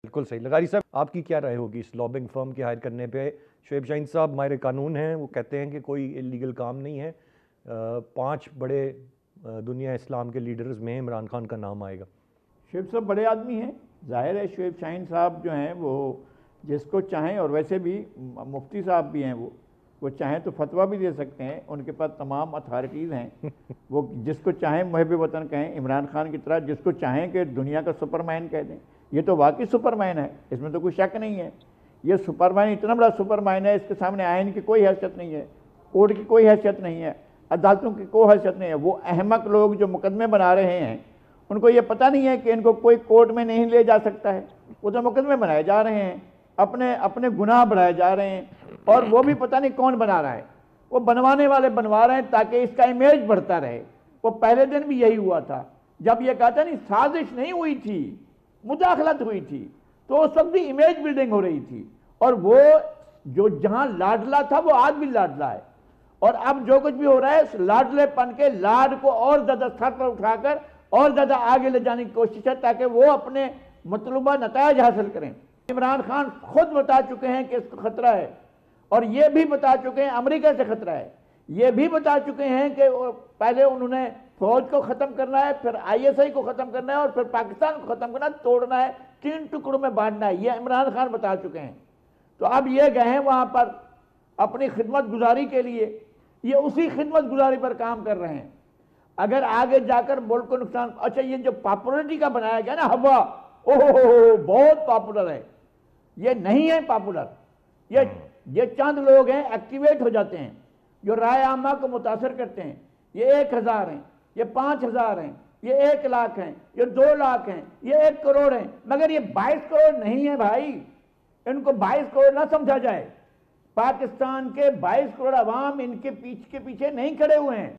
بالکل صحیح۔ لغاری صاحب، آپ کی کیا رائے ہوگی اس لابنگ فرم کے ہائر کرنے پہ؟ شعیب شاہین صاحب ماہر قانون ہیں، وہ کہتے ہیں کہ کوئی اللیگل کام نہیں ہے، 5 بڑے دنیا اسلام کے لیڈرز میں عمران خان کا نام آئے گا۔ شعیب صاحب بڑے آدمی ہیں، ظاہر ہے شعیب شاہین صاحب جو ہیں وہ جس کو چاہیں، اور ویسے بھی مفتی صاحب بھی ہیں، وہ چاہیں تو فتویٰ بھی دے سکتے ہیں، ان کے پاس تمام اتھارٹیز ہیں، وہ جس کو چاہیں محب وطن کہیں، عمران خان کی طرح جس کو چاہیں کہ دنیا کا سپر مین کہہ دیں۔ یہ تو واقعی سپر مین ہے، اس میں تو کوئی شک نہیں ہے۔ یہ سپر مین اتنا بڑا سپر مین ہے، اس کے سامنے آئین کی کوئی حیثیت نہیں ہے، کورٹ کی کوئی حیثیت نہیں ہے، عدالتوں کی کوئی حیثیت نہیں ہے۔ وہ احمق لوگ جو مقدمے بنا رہے ہیں، ان کو یہ پتہ نہیں ہے کہ ان کو کوئی کورٹ میں نہیں لے جا سکتا ہے، وہ تو مقدمے بنائے جا رہے ہیں، اپنے گناہ بڑھائے جا رہے ہیں، اور وہ بھی پتہ نہیں کون بنا رہا ہے، وہ بنوانے والے بنوا رہے ہیں تاکہ اس کا امیج بڑھتا رہے۔ وہ پہلے دن بھی یہی ہوا تھا، جب یہ کہتا نہیں سازش نہیں ہوئی تھی، مداخلت ہوئی تھی، تو اس وقت بھی امیج بلڈنگ ہو رہی تھی، اور وہ جو جہاں لاڈلا تھا وہ آج بھی لاڈلا ہے، اور اب جو کچھ بھی ہو رہا ہے اس لاڈلے پن کے لاڈ کو اور زیادہ سر پر اٹھا کر اور زیادہ آگے لے جانے کی کوشش ہے تاکہ وہ اپنے مطلوبہ نتائج حاصل کریں۔ عمران خان خود بتا چکے ہیں کہ اس کو خطرہ ہے، اور یہ بھی بتا چکے ہیں امریکہ سے خطرہ ہے، یہ بھی بتا چکے ہیں کہ پہلے انہوں نے فوج کو ختم کرنا ہے، پھر آئی ایس آئی کو ختم کرنا ہے، اور پھر پاکستان کو ختم کرنا ہے، توڑنا ہے، 3 ٹکڑوں میں بانٹنا ہے، یہ عمران خان بتا چکے ہیں۔ تو اب یہ گئے ہیں وہاں پر اپنی خدمت گزاری کے لیے، یہ اسی خدمت گزاری پر کام کر رہے ہیں۔ اگر آگے جا کر ملک کو نقصان، اچھا یہ جو پاپولرٹی کا بنایا گیا نا ہوا، بہت پاپولر ہے، یہ نہیں ہے پاپولر، یہ چند لوگ ہیں ایکٹیویٹ ہو جاتے ہیں جو رائے عامہ کو متاثر کرتے ہیں۔ یہ 1000 ہیں، یہ 5000 ہیں، یہ 1 لاکھ ہیں، یہ 2 لاکھ ہیں، یہ 1 کروڑ ہیں، مگر یہ 22 کروڑ نہیں ہے بھائی، ان کو 22 کروڑ نہ سمجھا جائے۔ پاکستان کے 22 کروڑ عوام ان کے پیچھے نہیں کھڑے ہوئے ہیں۔